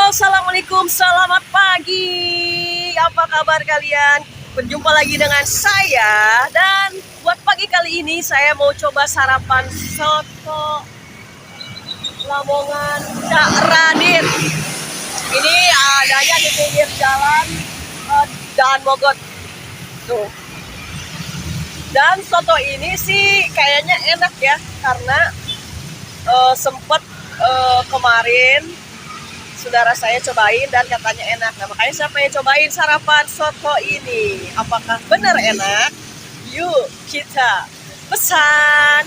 Assalamualaikum, selamat pagi. Apa kabar kalian? Berjumpa lagi dengan saya. Dan buat pagi kali ini saya mau coba sarapan soto Lamongan Cak Radit. Ini adanya di pinggir jalan Daan Mogot tuh. Dan soto ini sih kayaknya enak ya, karena sempet kemarin saudara saya cobain dan katanya enak. Nah, makanya saya pengen cobain sarapan soto ini. Apakah benar enak? Yuk kita pesan.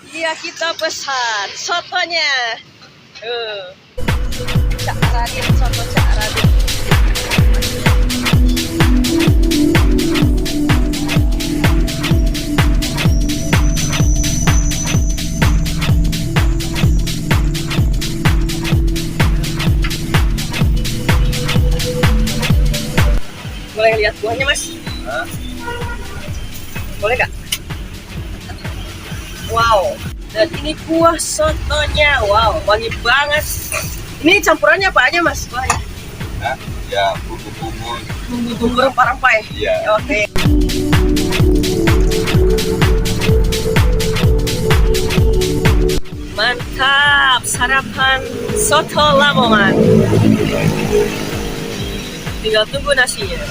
Iya, kita pesan sotonya. Cak Radit, soto Cak Radit. Boleh lihat buahnya, Mas? Boleh nggak? Wow, dan ini kuah sotonya. Wow, wangi banget. Ini campurannya apa aja, Mas? Buahnya? Ya, bumbu-bumbu. Bumbu-bumbu rempah-rempah ya? Iya. Oke. Mantap, sarapan soto Lamongan. Tinggal tunggu nasinya.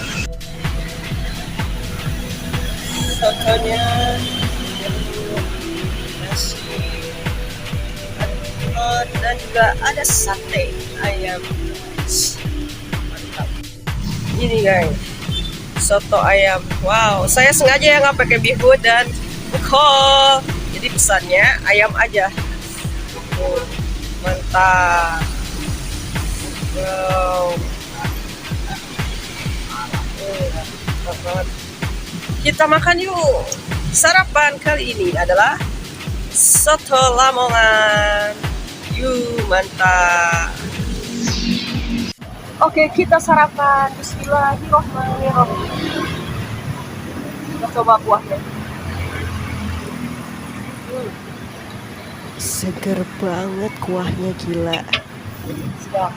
Sotonya, nasi, dan juga ada sate ayam. Mantap. Ini guys, soto ayam. Wow, saya sengaja nggak pakai bihun dan kol. Jadi pesannya ayam aja. Mantap. Wow. Mantap banget. Kita makan yuk. Sarapan kali ini adalah soto Lamongan. Yuk, mantap. Oke, kita sarapan. Bismillahirrahmanirrahim. Kita coba kuahnya. Seger banget kuahnya, gila. Sedap.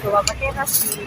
Coba pakai nasi.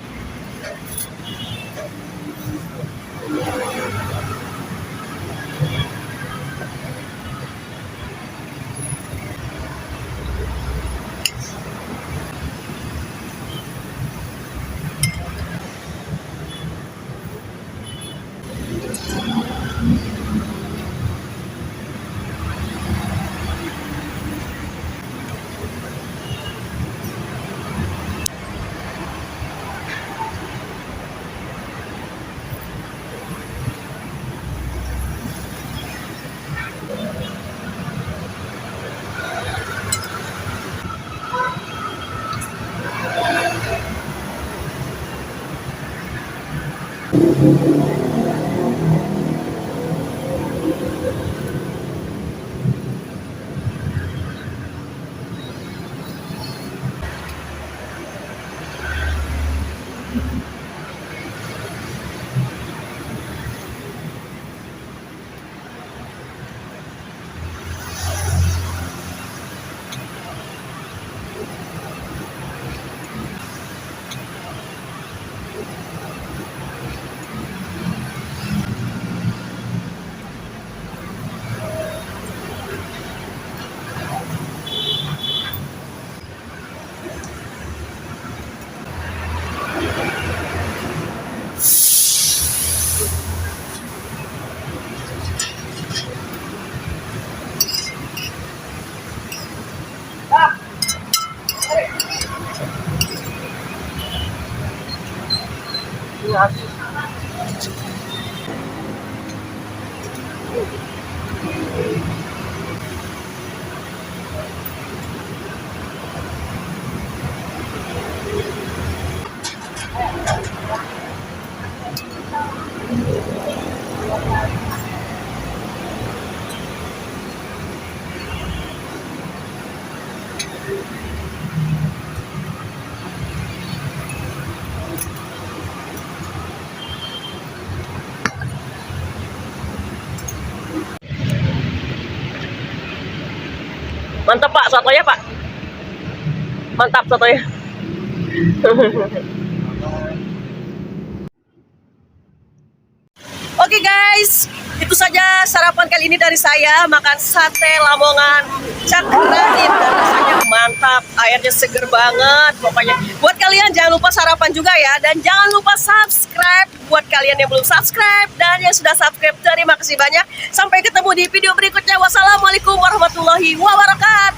Mantap Pak, sotonya Pak. Mantap sotonya. Oke guys, itu saja sarapan kali ini dari saya. Makan sate Lamongan Cakrain dan rasanya mantap, airnya seger banget. Pokoknya buat kalian jangan lupa sarapan juga ya, dan jangan lupa subscribe buat kalian yang belum subscribe, dan yang sudah subscribe terima kasih banyak. Sampai ketemu di video berikutnya. Wassalamualaikum warahmatullahi wabarakatuh.